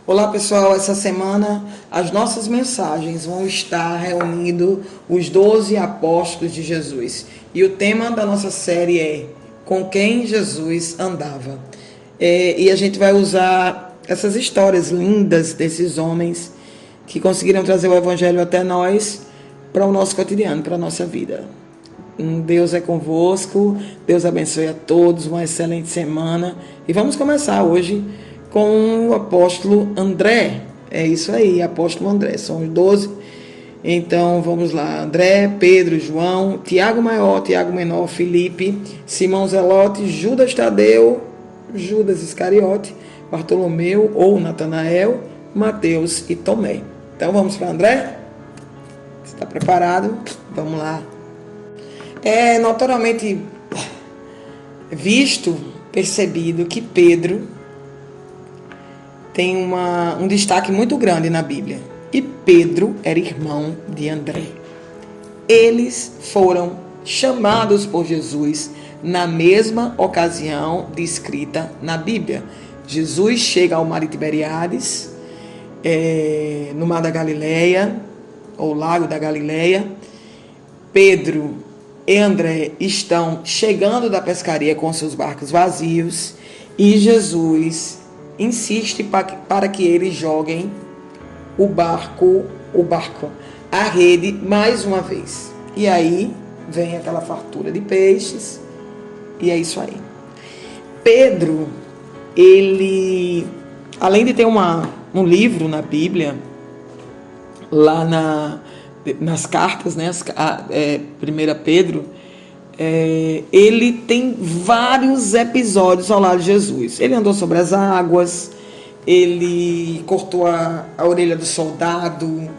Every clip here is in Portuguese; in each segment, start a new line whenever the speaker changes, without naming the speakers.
Olá pessoal, essa semana as nossas mensagens vão estar reunindo os 12 apóstolos de Jesus. E o tema da nossa série é Com quem Jesus andava. E a gente vai usar essas histórias lindas desses homens que conseguiram trazer o Evangelho até nós para o nosso cotidiano, para a nossa vida. Deus é convosco, Deus abençoe a todos, uma excelente semana. E vamos começar hoje com o apóstolo André. É isso aí, apóstolo André, são os 12. Então vamos lá: André, Pedro, João, Tiago Maior, Tiago Menor, Filipe, Simão Zelote, Judas Tadeu, Judas Iscariote, Bartolomeu ou Natanael, Mateus e Tomé. Então vamos para André? Você está preparado? Vamos lá. É notoriamente percebido que Pedro tem um destaque muito grande na Bíblia. E Pedro era irmão de André. Eles foram chamados por Jesus na mesma ocasião descrita na Bíblia. Jesus chega ao mar de Tiberíades, no mar da Galileia, ou lago da Galileia. Pedro e André estão chegando da pescaria com seus barcos vazios e Jesus insiste para que eles joguem a rede mais uma vez. E aí vem aquela fartura de peixes e é isso aí. Pedro, ele, além de ter um livro na Bíblia, lá nas cartas, né, 1 Pedro, ele tem vários episódios ao lado de Jesus. Ele andou sobre as águas, ele cortou a orelha do soldado,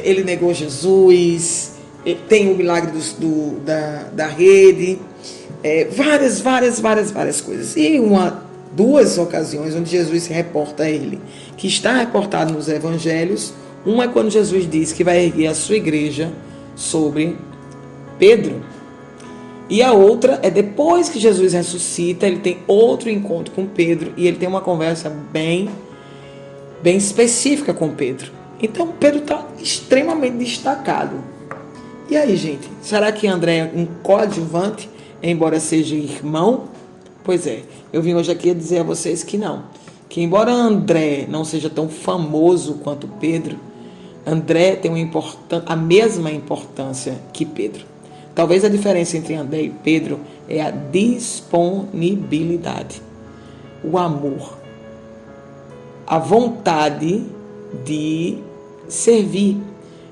ele negou Jesus, tem o milagre da rede, várias coisas. E duas ocasiões onde Jesus se reporta a ele, que está reportado nos evangelhos. Uma é quando Jesus diz que vai erguer a sua igreja sobre Pedro. E a outra é depois que Jesus ressuscita, ele tem outro encontro com Pedro e ele tem uma conversa bem específica com Pedro. Então Pedro está extremamente destacado. E aí, gente, será que André é um coadjuvante, embora seja irmão? Pois é, eu vim hoje aqui dizer a vocês que não. Que embora André não seja tão famoso quanto Pedro, André tem a mesma importância que Pedro. Talvez a diferença entre André e Pedro é a disponibilidade, o amor, a vontade de servir.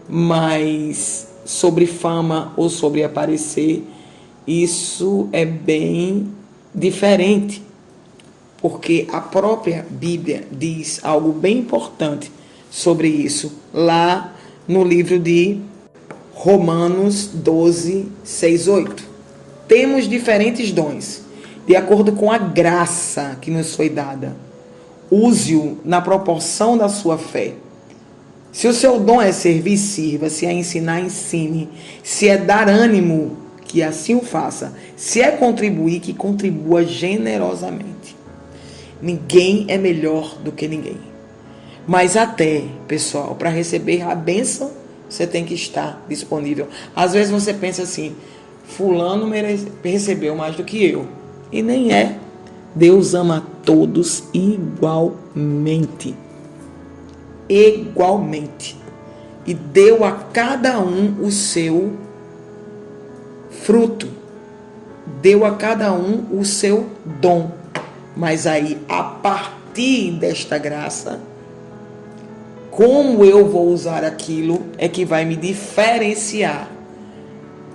Mas sobre fama ou sobre aparecer, isso é bem diferente, porque a própria Bíblia diz algo bem importante sobre isso, lá no livro de Romanos 12, 6, 8. Temos diferentes dons, de acordo com a graça que nos foi dada. Use-o na proporção da sua fé. Se o seu dom é servir, sirva. Se é ensinar, ensine. Se é dar ânimo, que assim o faça. Se é contribuir, que contribua generosamente. Ninguém é melhor do que ninguém. Mas até, pessoal, para receber a bênção, você tem que estar disponível. Às vezes você pensa assim: fulano recebeu mais do que eu. E nem é. Deus ama a todos igualmente. Igualmente. E deu a cada um o seu fruto. Deu a cada um o seu dom. Mas aí, a partir desta graça, como eu vou usar aquilo é que vai me diferenciar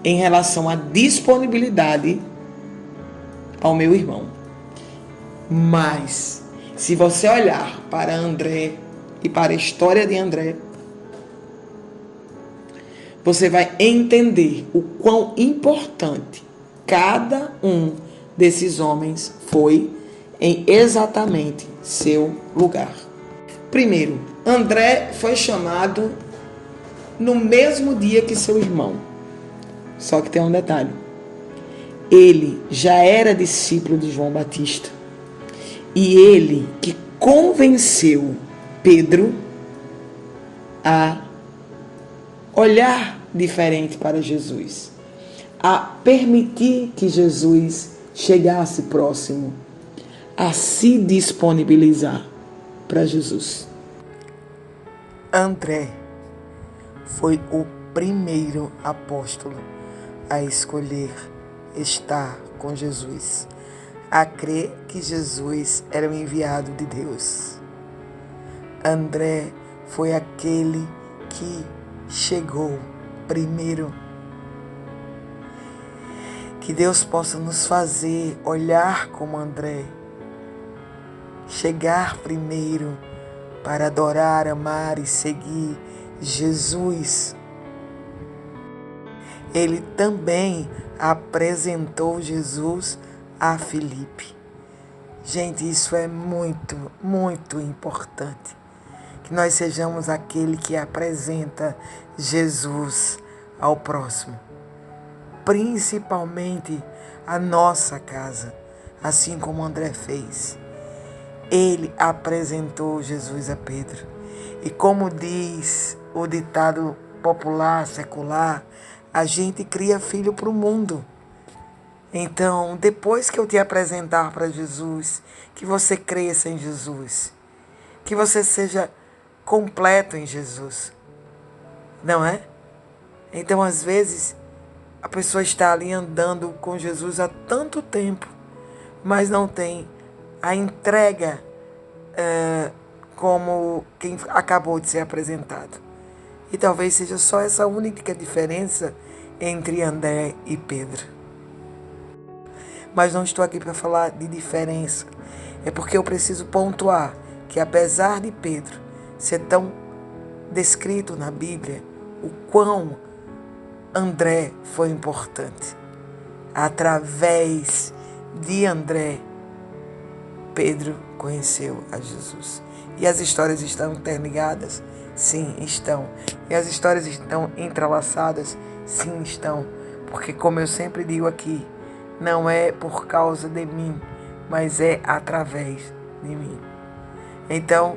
em relação à disponibilidade ao meu irmão. Mas, se você olhar para André e para a história de André, você vai entender o quão importante cada um desses homens foi em exatamente seu lugar. Primeiro, André foi chamado no mesmo dia que seu irmão. Só que tem um detalhe. Ele já era discípulo de João Batista. E ele que convenceu Pedro a olhar diferente para Jesus, a permitir que Jesus chegasse próximo, a se disponibilizar para Jesus. André foi o primeiro apóstolo a escolher estar com Jesus, a crer que Jesus era o enviado de Deus. André foi aquele que chegou primeiro. Que Deus possa nos fazer olhar como André, chegar primeiro para adorar, amar e seguir Jesus. Ele também apresentou Jesus a Filipe. Gente, isso é muito, muito importante. Que nós sejamos aquele que apresenta Jesus ao próximo. Principalmente a nossa casa, assim como André fez. Ele apresentou Jesus a Pedro. E como diz o ditado popular, secular, a gente cria filho para o mundo. Então, depois que eu te apresentar para Jesus, que você cresça em Jesus, que você seja completo em Jesus, não é? Então, às vezes, a pessoa está ali andando com Jesus há tanto tempo, mas não tem a entrega como quem acabou de ser apresentado. E talvez seja só essa única diferença entre André e Pedro. Mas não estou aqui para falar de diferença. É porque eu preciso pontuar que apesar de Pedro ser tão descrito na Bíblia, o quão André foi importante. Através de André, Pedro conheceu a Jesus. E as histórias estão interligadas? Sim, estão. E as histórias estão entrelaçadas? Sim, estão. Porque, como eu sempre digo aqui, não é por causa de mim, mas é através de mim. Então,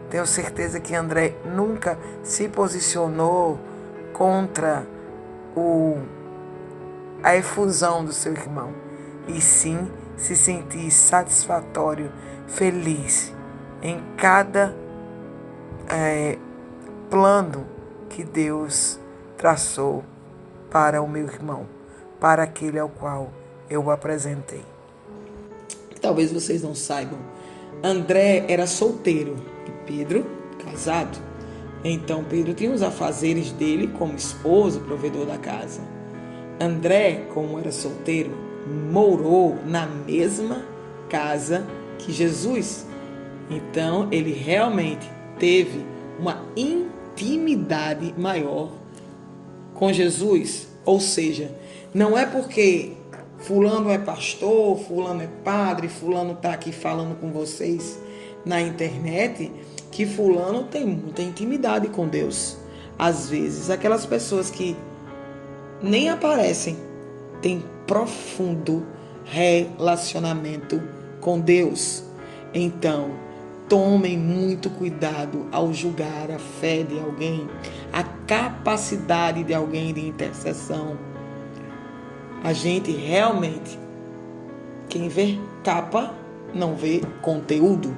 tenho certeza que André nunca se posicionou contra a efusão do seu irmão, e sim se sentir satisfatório, feliz em cada plano que Deus traçou para o meu irmão, para aquele ao qual eu o apresentei. Talvez vocês não saibam, André era solteiro e Pedro casado. Então Pedro tinha os afazeres dele como esposo, provedor da casa. André, como era solteiro, morou na mesma casa que Jesus. Então ele realmente teve uma intimidade maior com Jesus. Ou seja, não é porque fulano é pastor, fulano é padre, fulano está aqui falando com vocês na internet, que fulano tem muita intimidade com Deus. Às vezes, aquelas pessoas que nem aparecem têm profundo relacionamento com Deus. Então, tomem muito cuidado ao julgar a fé de alguém, a capacidade de alguém de intercessão. A gente realmente, quem vê capa, não vê conteúdo.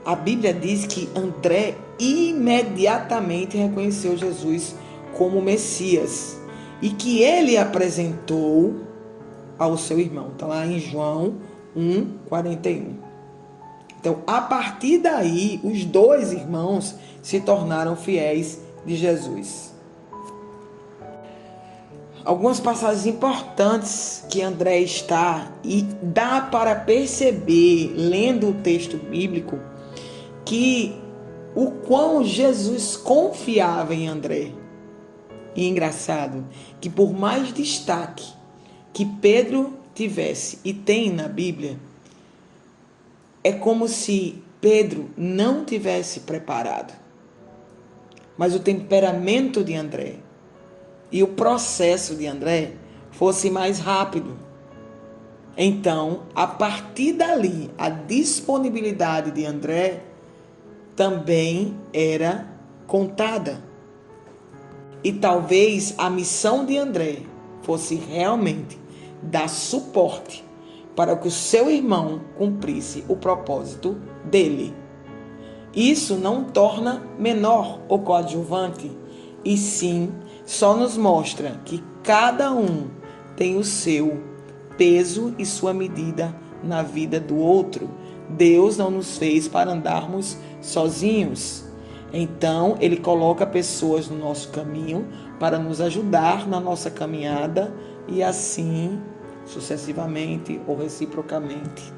A Bíblia diz que André imediatamente reconheceu Jesus como Messias e que ele apresentou ao seu irmão. Está lá em João 1:41. Então, a partir daí, os dois irmãos se tornaram fiéis de Jesus. Algumas passagens importantes que André está, e dá para perceber, lendo o texto bíblico, que o quão Jesus confiava em André. E engraçado que por mais destaque que Pedro tivesse e tem na Bíblia, é como se Pedro não tivesse preparado. Mas o temperamento de André e o processo de André fosse mais rápido. Então, a partir dali, a disponibilidade de André também era contada. E talvez a missão de André fosse realmente dar suporte para que o seu irmão cumprisse o propósito dele. Isso não torna menor o coadjuvante, e sim só nos mostra que cada um tem o seu peso e sua medida na vida do outro. Deus não nos fez para andarmos sozinhos. Então, Ele coloca pessoas no nosso caminho para nos ajudar na nossa caminhada e assim sucessivamente ou reciprocamente.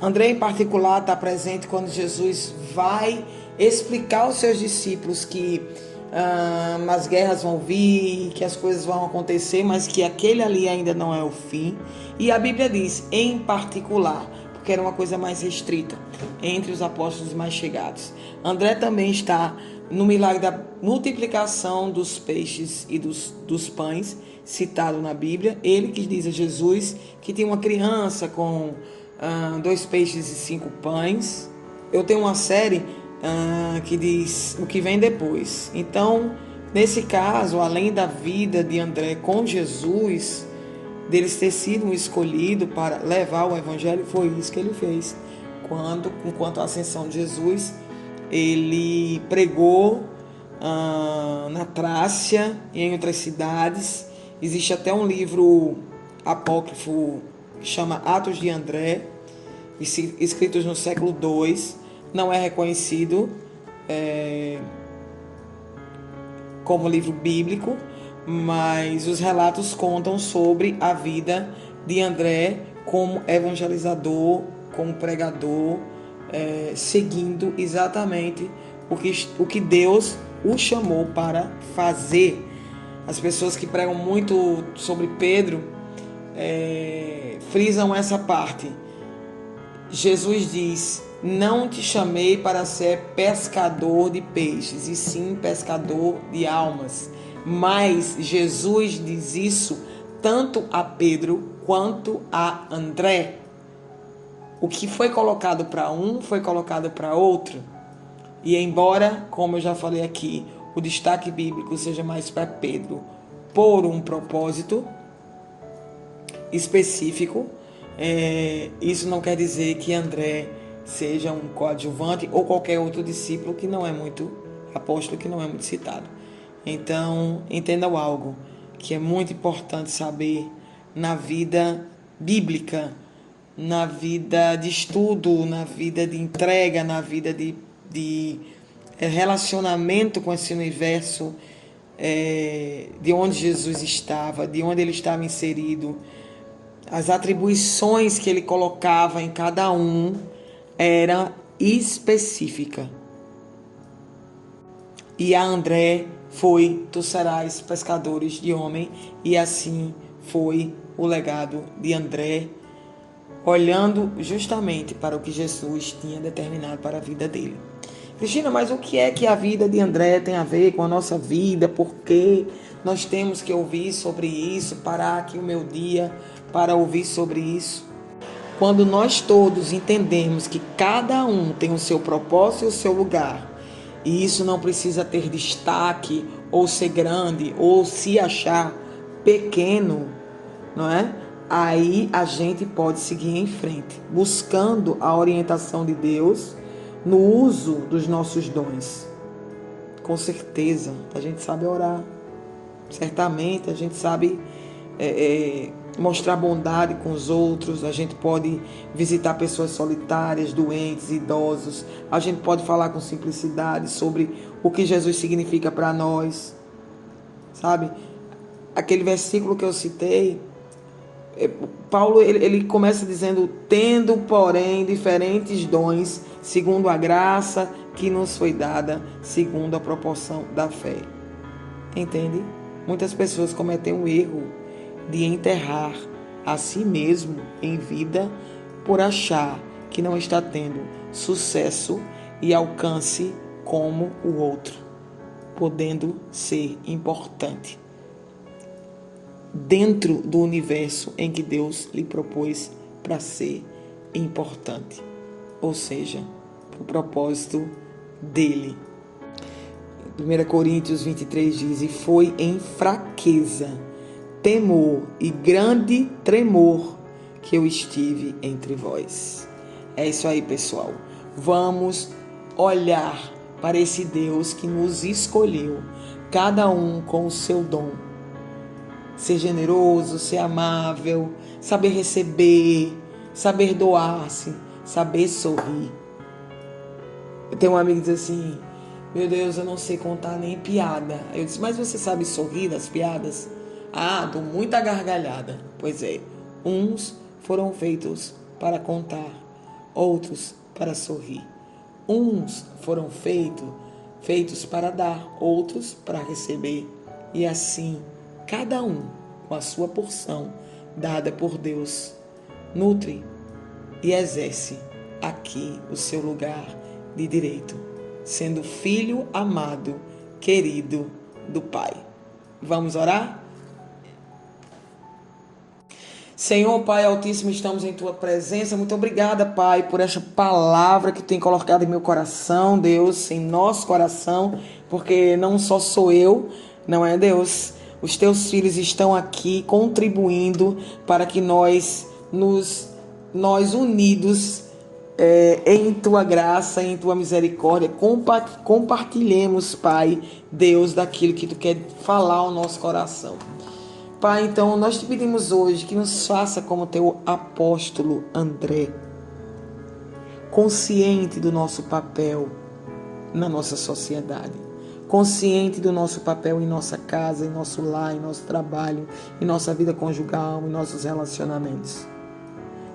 André, em particular, está presente quando Jesus vai explicar aos seus discípulos que as guerras vão vir, que as coisas vão acontecer, mas que aquele ali ainda não é o fim. E a Bíblia diz, em particular, porque era uma coisa mais restrita, entre os apóstolos mais chegados. André também está no milagre da multiplicação dos peixes e dos pães, citado na Bíblia. Ele que diz a Jesus que tinha uma criança com 2 peixes e 5 pães. Eu tenho uma série que diz o que vem depois. Então, nesse caso, além da vida de André com Jesus, deles ter sido um escolhido para levar o evangelho, foi isso que ele fez. Enquanto a ascensão de Jesus, ele pregou na Trácia e em outras cidades. Existe até um livro apócrifo que chama Atos de André, escritos no século II. Não é reconhecido como livro bíblico, mas os relatos contam sobre a vida de André como evangelizador, como pregador, seguindo exatamente o que Deus o chamou para fazer. As pessoas que pregam muito sobre Pedro frisam essa parte. Jesus diz: não te chamei para ser pescador de peixes, e sim pescador de almas. Mas Jesus diz isso tanto a Pedro quanto a André. O que foi colocado para um, foi colocado para outro. E embora, como eu já falei aqui, o destaque bíblico seja mais para Pedro, por um propósito específico, isso não quer dizer que André seja um coadjuvante ou qualquer outro discípulo que não é muito apóstolo, que não é muito citado. Então, entendam algo que é muito importante saber na vida bíblica, na vida de estudo, na vida de entrega, na vida de relacionamento com esse universo, de onde Jesus estava, de onde ele estava inserido. As atribuições que ele colocava em cada um era específica. E a André foi: tu serás pescadores de homem. E assim foi o legado de André, olhando justamente para o que Jesus tinha determinado para a vida dele. Cristina, mas o que é que a vida de André tem a ver com a nossa vida? Por que nós temos que ouvir sobre isso? Parar aqui o meu dia para ouvir sobre isso? Quando nós todos entendemos que cada um tem o seu propósito e o seu lugar, e isso não precisa ter destaque, ou ser grande, ou se achar pequeno, não é? Aí a gente pode seguir em frente, buscando a orientação de Deus no uso dos nossos dons. Com certeza, a gente sabe orar. Certamente, a gente sabe mostrar bondade com os outros. A gente pode visitar pessoas solitárias, doentes, idosos. A gente pode falar com simplicidade sobre o que Jesus significa para nós. Sabe? Aquele versículo que eu citei, Paulo ele começa dizendo: tendo, porém, diferentes dons, segundo a graça que nos foi dada, segundo a proporção da fé. Entende? Muitas pessoas cometem o erro de enterrar a si mesmo em vida por achar que não está tendo sucesso e alcance como o outro, podendo ser importante dentro do universo em que Deus lhe propôs para ser importante. Ou seja, para o propósito dele. 1 Coríntios 23 diz: e foi em fraqueza, temor e grande tremor que eu estive entre vós. É isso aí, pessoal. Vamos olhar para esse Deus que nos escolheu, cada um com o seu dom. Ser generoso, ser amável, saber receber, saber doar-se, saber sorrir. Eu tenho um amigo que diz assim: meu Deus, eu não sei contar nem piada. Eu disse: mas você sabe sorrir das piadas? Ah, dou muita gargalhada. Pois é, uns foram feitos para contar, outros para sorrir. Uns foram feitos para dar, outros para receber. E assim, cada um com a sua porção dada por Deus, nutre e exerce aqui o seu lugar de direito, sendo filho amado, querido do Pai. Vamos orar? Senhor, Pai Altíssimo, estamos em Tua presença. Muito obrigada, Pai, por essa palavra que tem colocado em meu coração, Deus, em nosso coração, porque não só sou eu, não é, Deus? Os Teus filhos estão aqui contribuindo para que nós unidos em Tua graça, em Tua misericórdia, compartilhemos, Pai, Deus, daquilo que Tu quer falar ao nosso coração. Pai, então nós te pedimos hoje que nos faça como Teu apóstolo André, consciente do nosso papel na nossa sociedade, consciente do nosso papel em nossa casa, em nosso lar, em nosso trabalho, em nossa vida conjugal, em nossos relacionamentos.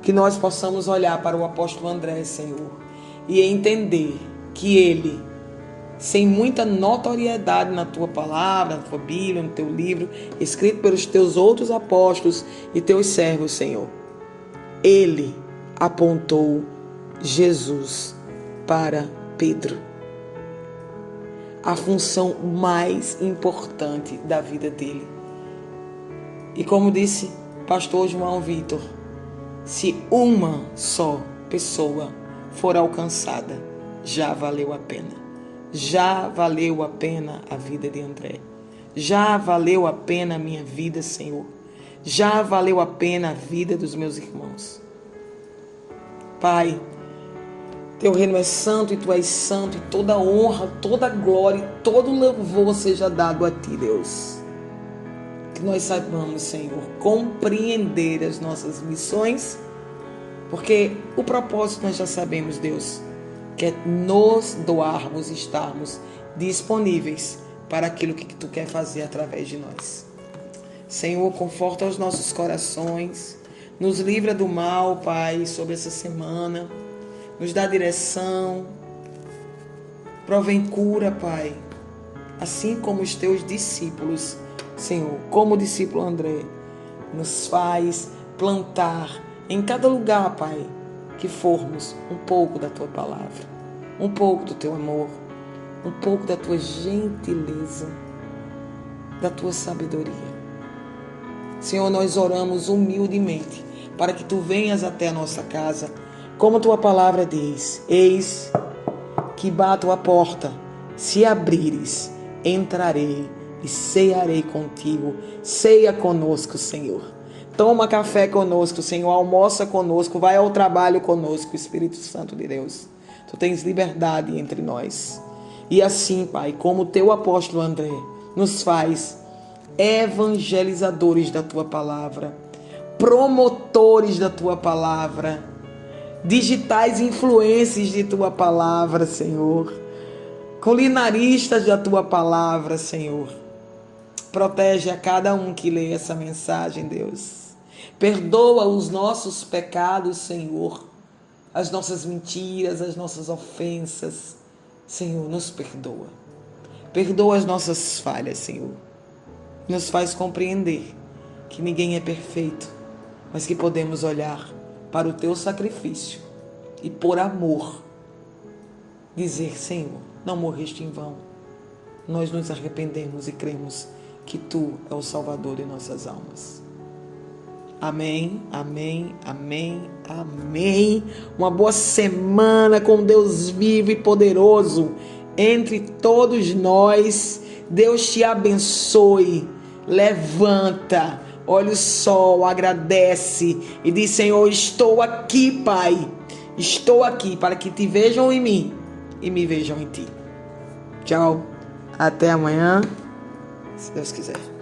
Que nós possamos olhar para o apóstolo André, Senhor, e entender que ele, sem muita notoriedade na Tua palavra, na Tua Bíblia, no Teu livro, escrito pelos Teus outros apóstolos e Teus servos, Senhor, ele apontou Jesus para Pedro, a função mais importante da vida dele. E como disse pastor João Vitor, se uma só pessoa for alcançada, já valeu a pena. Já valeu a pena a vida de André. Já valeu a pena a minha vida, Senhor. Já valeu a pena a vida dos meus irmãos. Pai, Teu reino é santo e Tu és santo, e toda honra, toda glória, todo louvor seja dado a Ti, Deus. Que nós saibamos, Senhor, compreender as nossas missões, porque o propósito nós já sabemos, Deus, que é nos doarmos, estarmos disponíveis para aquilo que Tu quer fazer através de nós. Senhor, conforta os nossos corações, nos livra do mal, Pai, sobre essa semana, nos dá direção, provém cura, Pai, assim como os Teus discípulos, Senhor, como o discípulo André, nos faz plantar em cada lugar, Pai, que formos um pouco da Tua palavra, um pouco do Teu amor, um pouco da Tua gentileza, da Tua sabedoria. Senhor, nós oramos humildemente para que Tu venhas até a nossa casa, como Tua palavra diz: eis que bato a porta, se abrires, entrarei e cearei contigo. Ceia conosco, Senhor. Toma café conosco, Senhor, almoça conosco, vai ao trabalho conosco, Espírito Santo de Deus. Tu tens liberdade entre nós. E assim, Pai, como o Teu apóstolo André nos faz evangelizadores da Tua palavra, promotores da Tua palavra, digitais influencers de Tua palavra, Senhor, culinaristas da Tua palavra, Senhor. Protege a cada um que lê essa mensagem, Deus. Perdoa os nossos pecados, Senhor, as nossas mentiras, as nossas ofensas. Senhor, nos perdoa. Perdoa as nossas falhas, Senhor. Nos faz compreender que ninguém é perfeito, mas que podemos olhar para o Teu sacrifício e, por amor, dizer: Senhor, não morreste em vão. Nós nos arrependemos e cremos que Tu é o Salvador de nossas almas. Amém, amém, amém, amém. Uma boa semana com Deus vivo e poderoso entre todos nós. Deus te abençoe. Levanta, olha o sol, agradece e diz: Senhor, estou aqui, Pai. Estou aqui para que te vejam em mim e me vejam em ti. Tchau. Até amanhã, se Deus quiser.